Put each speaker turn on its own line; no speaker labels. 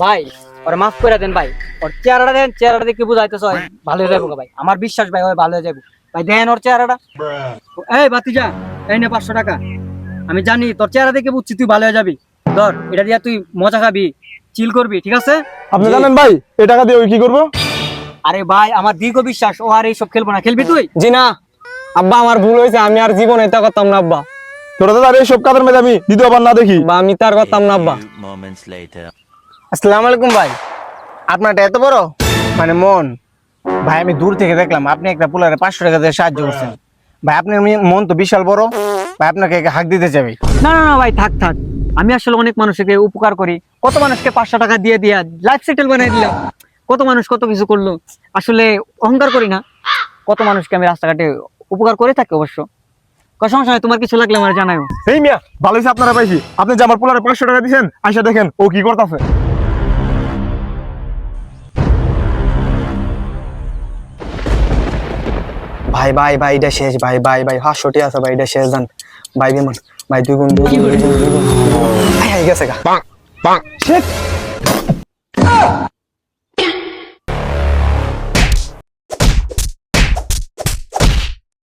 ভাই ওরে মাফ করে দেন ভাই, ওর চেহারাটা দেন, চেহারাটা দেখে বুঝাইতেছ ভালো হয়ে যাবো ভাই, আমার বিশ্বাস ভাই ওই ভালো হয়ে যাবো ভাই। দেন ওর চেহারাটা। এই বাতিজা, এই নে 500 টাকা। আমি জানি তোর চেহারা দেখে বুঝছি তুই ভালো হয়ে যাবি। ধর, এটা দিয়া তুই মজা খাবি, চিল করবি, ঠিক আছে?
আপনি জানেন ভাই এই টাকা দিয়ে ওই কি করবো?
আরে ভাই আমার দীর্ঘ বিশ্বাস ও আর এইসব খেলবো না। খেলবি তুই?
জি না আব্বা, আমার ভুল হয়েছে, আমি আর জীবনে এটা করতাম না আব্বা।
তোরা তো আর এইসব কাজের মধ্যে আমি দ্বিতীয়বার না দেখি।
বা আমি তার করতাম না আব্বা।
Moments later.
আসসালামু আলাইকুম ভাই, আপনারটা এত বড় মানে মন। ভাই আমি দূর থেকে দেখলাম আপনি একটা পোলারে 500 টাকা দিয়ে সাহায্য করছেন। ভাই আপনার মন তো বিশাল বড়, ভাই আপনাকে হাক দিতে চাই।
না না না ভাই, থাক থাক। আমি আসলে অনেক মানুষকে উপকার করি, কত মানুষকে 500 টাকা দিয়ে দিয়া লাইফ সেটেল বানিয়ে দিলাম। কত মানুষ কত কিছু করলো, আসলে অহংকার করি না। কত মানুষকে আমি রাস্তাঘাটে উপকার করে থাকি অবশ্য। কোনো সমস্যা নাই, তোমার কিছু লাগলে আমার জানাও।
এই মিয়া ভালো হয়েছে আপনারা পাইছি। আপনি যে আমার পোলারে 500 টাকা দিয়েছেন, আইসা দেখেন ও কি করতেছে।
ভাই ভাই ভাই এটা শেষ, ভাই ভাই ভাই 500 আছে ভাই, এটা শেষ জান ভাই। বিমান ভাই দুই গুণ ভাই গেছে গা।